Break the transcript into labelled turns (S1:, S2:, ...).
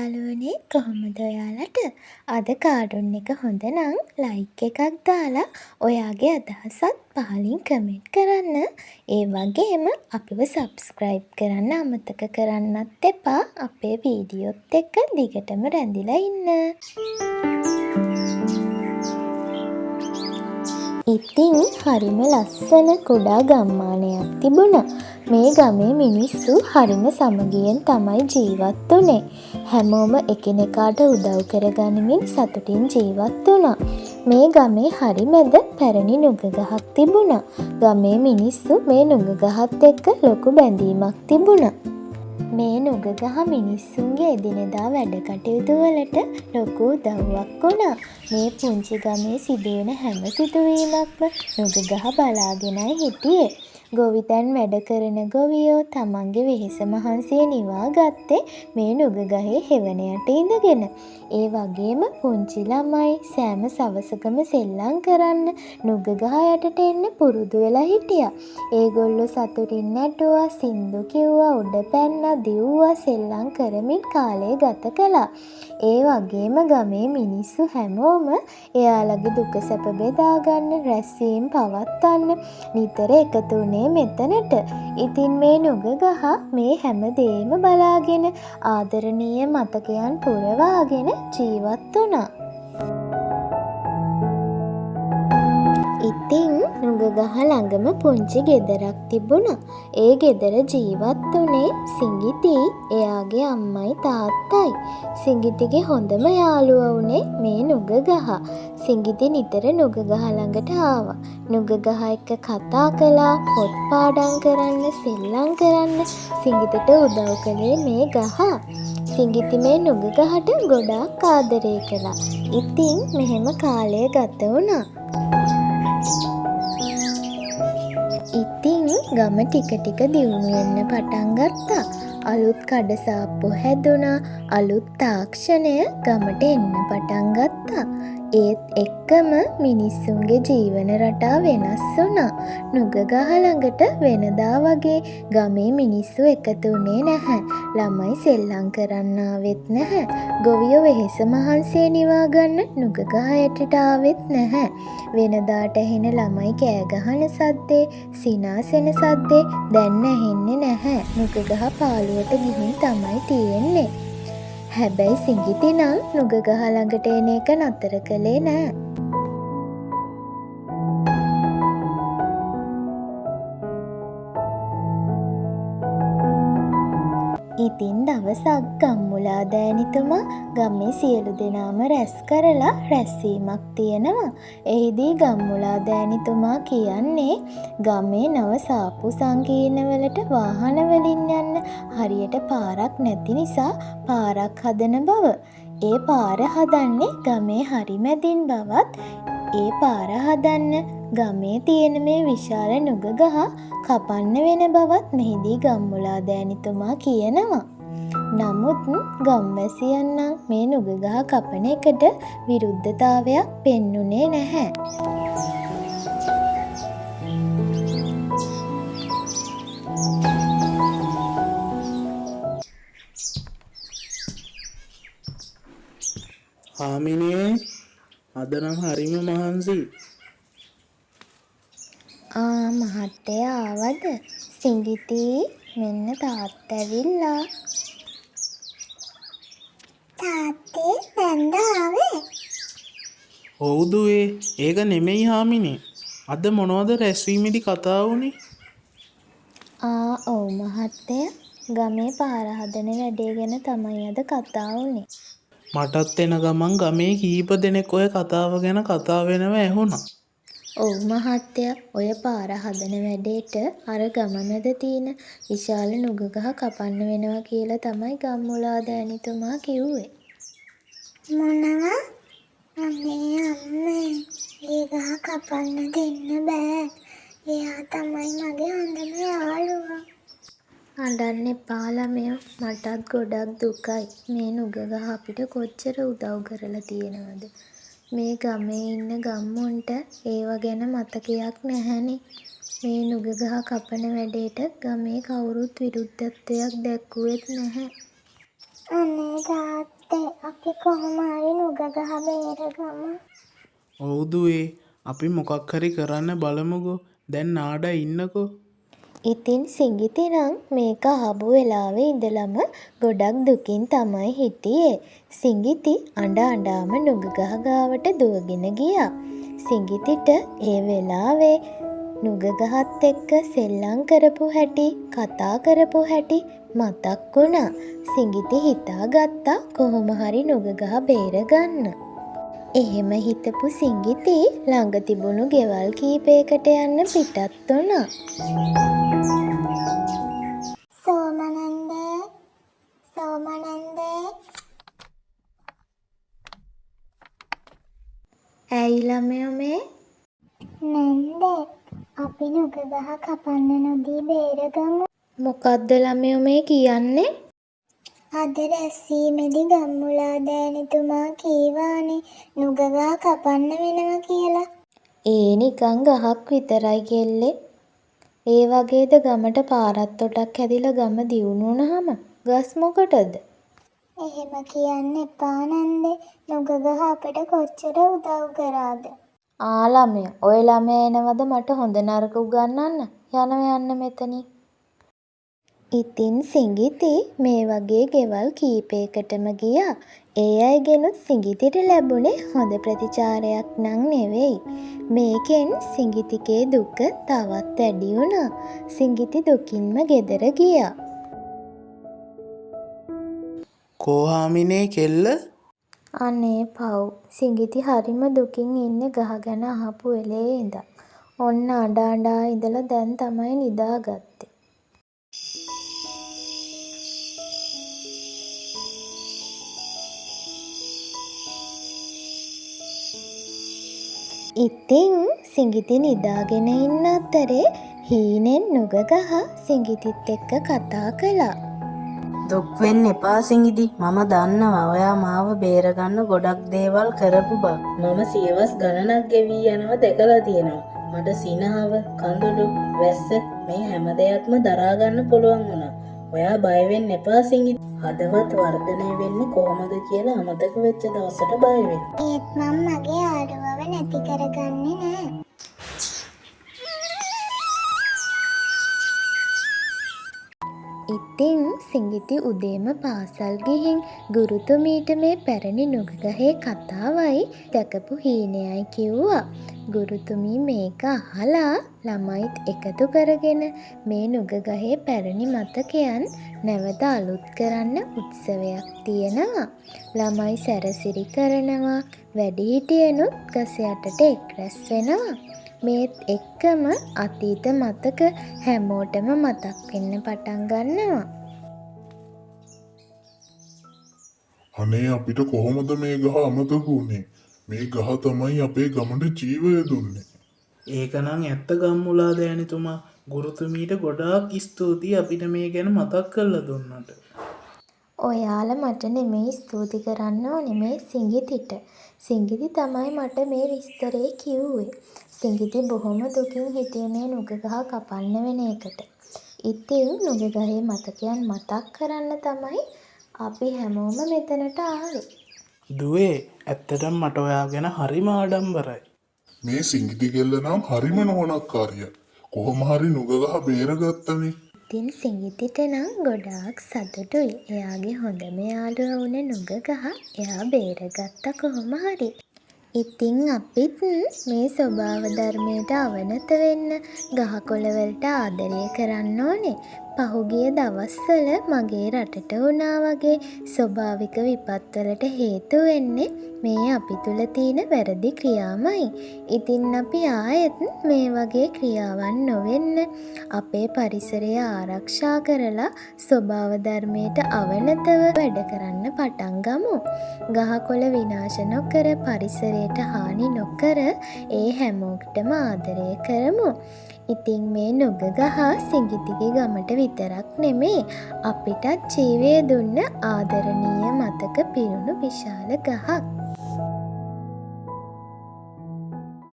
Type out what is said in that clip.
S1: යාළුවනේ කොහොමද ඔයාලට? අද කාටුන් එක හොඳ නම් ලයික් එකක් දාලා ඔයාගේ අදහසත් පහලින් කමෙන්ට් කරන්න. ඒ වගේම අපිව සබ්ස්ක්‍රයිබ් කරන්න අමතක කරන්නත් එපා. අපේ වීඩියෝත් එක්ක දිගටම රැඳිලා ඉන්න. ඉතින් හරිම ලස්සන කුඩා ගම්මානයක් තිබුණා. මේ ගමේ මිනිස්සු හරිම සමගියෙන් තමයි ජීවත් වුනේ. හැමෝම එකිනෙකාට උදව් කරගනිමින් සතුටින් ජීවත් වුණා. මේ ගමේ හරි මැද පැරණි නුග ගහක් තිබුණා. ගමේ මිනිස්සු මේ නුග ගහත් එක්ක ලොකු බැඳීමක් තිබුණා. මේ නුග ගහ මිනිස්සුන්ගේ එදිනෙදා වැඩ කටයුතු වලට ලොකු උදව්වක් වුණා. මේ පුංචි ගමේ සිදුවෙන හැම සිදුවීමක්ම නුග ගහ බලාගෙනයි හිටියේ. ගොවිතැන් වැඩ කරන ගොවියෝ තමන්ගේ වෙහෙස මහන්සිය නිවා ගත්තේ මේ නුග ගහේ හෙවණයට ඉඳගෙන. ඒ වගේම පුංචි ළමයි සෑම සවසකම සෙල්ලම් කරන්න නුග ගහ යටට එන්න පුරුදු වෙලා හිටියා. ඒගොල්ලෝ සතුටින් නැටුවා, සින්දු කිව්වා, උඩ පැන්නා, දිව්වා, සෙල්ලම් කරමින් කාලය ගත කළා. ඒ වගේම ගමේ මිනිස්සු හැමෝම එයාලගේ දුක සැප බෙදා ගන්න, රැස්වීම් පවත්වන්න නිතර එකතු වුණේ මෙතනට. ඉතින් මේ නුග ගහ මේ හැම දේම බලාගෙන ආදරණීය මතකයන් පුරවාගෙන ජීවත් වුණා. ඉතින් නුග ගහ ළඟම පුංචි ගෙදරක් තිබුණා. ඒ ගෙදර ජීවත් වුණේ සිඟිති, එයාගේ අම්මයි තාත්තයි. සිඟිතිගේ හොඳම යාළුවා වුණේ මේ නුග ගහ. සිඟිති නිතර නුග ගහ ළඟට ආවා. නුග ගහ එක්ක කතා කළා, පොත් පාඩම් කරන්න, සෙල්ලම් කරන්න සිඟිතිට උදව් කළේ මේ ගහ. සිඟිති මේ නුග ගහට ගොඩාක් ආදරය කළා. ඉතින් මෙහෙම කාලය ගත වුණා. ඉතින් ගම ටික ටික දියුණු වෙන්න පටන් ගත්තා. අලුත් කඩසාප්පු හැදුනා. අලුත් තාක්ෂණය ගමට එන්න පටන් ගත්තා. ඒත් එක්කම මිනිස්සුන්ගේ ජීවන රටා වෙනස් වුණා. නුග ගහ ළඟට වෙනදා වගේ ගමේ මිනිස්සු එකතු වුණේ නැහැ. ළමයි සෙල්ලම් කරන්න ආවෙත් නැහැ. ගොවියෝ වෙහෙස මහන්සිය නිවා ගන්න නුග ගහ යටට ආවෙත් නැහැ. වෙනදාට ඇහෙන ළමයි කෑ ගහන සද්දේ, සිනාසෙන සද්දේ දැන් ඇහෙන්නේ නැහැ. නුග ගහ පාළුවට ගිහින් තමයි තියෙන්නේ. හැබැයි සිඟිති නම් නුග ගහ ළඟට එන එක නතර කළේ නෑ. ඉතින් දවසක් ගම්මුලා දෑනිතුමා ගමේ සියලු දෙනාම රැස් කරලා රැස්වීමක් තියෙනවා. එහිදී ගම්මුලා දෑනිතුමා කියන්නේ ගමේ නව සාප්පු සංකීර්ණවලට වාහන වලින් යන්න හරියට පාරක් නැති නිසා පාරක් හදන බව. ඒ පාර හදන්නේ ගමේ හරි මැදින් බවත්, ඒ පාර හදන්න ගමේ තියෙන මේ විශාල නුග ගහ කපන්න වෙන බවත් මෙහිදී ගම්මුලා දෑනිතුමා කියනවා. නමුත් ගම්වැසියන් නම් මේ නුග ගහ කපන එකට විරුද්ධතාවයක් පෙන්නුනේ නැහැ.
S2: හාමිනේ අද නම් හරිම මහන්සි.
S1: මහත්තයා ආවද? සිඟිති මෙන්න තාත්තා ඇවිල්ලා. තාත්තේ නැන්ද ආවේ?
S2: ඔව් දුවේ, ඒක නෙමෙයි හාමිනේ. අද මොනවද රැස්වීමේදී කතා වුනේ?
S1: ඔව් මහත්තයා. ගමේ පාර හදන වැඩේ ගැන තමයි අද කතා වුනේ.
S2: මටත් එන ගමන් ගමේ කීප දෙනෙක් ඔය කතාව ගැන කතා වෙනව ඇහුණා.
S1: ඔව් මහත්තයා, ඔය පාර හදන වැඩේට අර ගම මැද තියෙන විශාල නුග ගහ කපන්න වෙනවා කියලා තමයි ගම්මුලා දෑනිතුමා කිව්වේ. මොනවා? අම්මේ ඒ ගහ කපන්න දෙන්න බෑ. එයා තමයි මගේ හොඳම යාළුවා. අඬන්න එපා ළමයෝ. මටත් ගොඩක් දුකයි. මේ නුග ගහ අපිට කොච්චර උදව් කරලා තියෙනවද? මේ ගමේ ඉන්න ගම්මුන්ට ඒව ගැන මතකයක් නැහැනේ. මේ නුග ගහ කපන වැඩේට ගමේ කවුරුත් විරුද්ධත්වයක් දැක්වුවෙත් නැහැ. අනේ තාත්තා
S3: අපි කොහොම හරි නුග ගහ බේරගමු.
S2: ඔව් දුවේ අපි මොකක් හරි කරන්න බලමුකෝ. දැන් නාඩා ඉන්නකෝ.
S1: ඉතින් සිඟිති නම් මේක අහපු වෙලාවේ ඉඳලම ගොඩක් දුකින් තමයි හිටියේ. සිඟිති අඬ අඬාම නුග ගහ ගාවට දුවගෙන ගියා. සිඟිතිට ඒ වෙලාවේ නුග ගහත් එක්ක සෙල්ලම් කරපු හැටි, කතා කරපු හැටි මතක් වුණා. සිඟිති හිතාගත්තා කොහොම හරි නුග ගහ බේරගන්න. එහෙම හිතපු සිඟිති ළඟ තිබුණු ගෙවල් කීපයකට යන්න පිටත් වුණා.
S3: සෝමනන්දේ
S1: ඇයි ළමයෝ මේ?
S3: නන්දේ අපි නුග ගහ කපන්න නොදී බේරගමු.
S1: මොකද්ද ළමයෝ මේ කියන්නේ?
S3: අද රැස්වීමේදී ගම්මුලා දෑනිතුමා කීවානේ නුග ගහ කපන්න වෙනවා කියලා.
S1: ඒ නිකන් ගහක් විතරයි කෙල්ලේ. ඒ වගේද ගමට පාරත් තොටක් හැදිලා ගම දියුණු වුණාම ගස් මොකටද?
S3: එහෙම කියන්න එපා නන්දේ. නුග ගහ අපිට කොච්චර උදව් කරාද?
S1: ළමයා ඔය ළමයා එනවද මට හොඳ නරක උගන්වන්න? යන්න මෙතනින්. ඉතින් සිඟිති මේ වගේ ගෙවල් කීපයකටම ගියා. ඒ අයගෙනුත් සිඟිතිට ලැබුණේ හොඳ ප්‍රතිචාරයක් නං නෙවෙයි. මේකෙන් සිඟිතිගේ දුක තවත් වැඩි වුණා. සිඟිති දුකින්ම ගෙදර ගියා.
S2: කෝහාමිනේ කෙල්ල
S1: අනේ පව්. සිඟිති හරිම දුකින් ඉන්නේ ගහ ගැන අහපු වෙලේ ඉඳන්. ඔන්න අඬ අඬා ඉඳලා දැන් තමයි නිදාගත්තේ. ඉතින් සිඟිති නිදාගෙන ඉන්න අතරේ හීනෙන් නුග ගහ සිඟිතිත් එක්ක කතා කළා.
S4: දුක් වෙන්න එපා සිඟිති. මම දන්නවා ඔයා මාව බේරගන්න ගොඩක් දේවල් කරපු බව. මම සියවස් ගණනක් ගෙවී යනවා දැකලා තියෙනවා. මට සිනහව, කඳුළු, වැස්ස මේ හැම දෙයක්ම දරා ගන්න පුළුවන් වුණා. ඔයා බය වෙන්න එපා සිඟිති. හදවත් වර්ධනය වෙන්නේ කොහොමද කියලා අමතක වෙච්ච දවසට බය වෙන්න.
S3: ඒත් මම මගේ ආඩුවව නැති කරගන්නේ නෑ.
S1: ඉතින් සිඟිති උදේම පාසල් ගිහින් ගුරුතුමීට මේ පැරණි නුග ගහේ කතාවයි දැකපු හීනයයි කිව්වා. ගුරුතුමී මේක අහලා ළමයිත් එකතු කරගෙන මේ නුග ගහේ පැරණි මතකයන් නැවත අලුත් කරන්න උත්සවයක් තියෙනවා. ළමයි සැරසිරි කරනවා, වැඩිහිටියනුත් ගස යටට එක්රැස් වෙනවා. මේත් එක්කම අතීත මතක හැමෝටම මතක් වෙන්න පටන් ගන්නවා.
S5: අනේ අපිට කොහොමද මේ ගහ අමතක වුනේ? මේ ගහ තමයි අපේ ගමට ජීවය දුන්නේ.
S2: ඒකනම් ඇත්ත ගම්මුලා දෑනිතුමා. ගුරුතුමීට ගොඩාක් ස්තුතියි අපිට මේ ගැන මතක් කරලා දුන්නට.
S1: ඔයාලා මට නෙමෙයි ස්තුති කරන්න ඕනේ මේ සිඟිතිට. සිඟිති තමයි මට මේ විස්තරේ කිව්වේ. සිඟිති බොහොම දුකින් හිටියේ මේ නුග ගහ කපන්න වෙන එකට. ඉතින් නුග ගහේ මතකයන් මතක් කරන්න තමයි අපි හැමෝම මෙතනට ආවේ.
S2: දුවේ ඇත්තටම මට ඔයා ගැන හරිම ආඩම්බරයි.
S5: මේ සිඟිති කෙල්ල නම් හරිම නොවනක්කාරිය. කොහොම හරි නුග ගහ බේරගත්තනේ.
S1: ඉතින් සිඟිතිට නම් ගොඩාක් සතුටුයි. එයාගේ හොඳම යාළුවා වුණ නුග ගහ එයා බේරගත්ත කොහොම හරි. ඉතින් අපිත් මේ ස්වභාව ධර්මයට අවනත වෙන්න ගහකොළ වලට ආදරය කරන්න ඕනේ. පහුගිය දවස්වල මගේ රටට වුණා වගේ ස්වභාවික විපත්වලට හේතු වෙන්නේ මේ අපි තුල තියෙන වැරදි ක්‍රියාමයි. ඉතින් අපි ආයෙත් මේ වගේ ක්‍රියාවන් නොවෙන්න අපේ පරිසරය ආරක්ෂා කරලා ස්වභාව ධර්මයට අවනතව වැඩ කරන්න පටන් ගමු. ගහකොළ විනාශ නොකර පරිසරයට හානි නොකර ඒ හැමෝටම ආදරය කරමු. ඉතින් මේ නුග ගහ සිඟිතිගේ ගමට විතරක් නෙමේ අපිටත් ජීවය දුන්න ආදරණීය මතක පිරුණු විශාල ගහක්.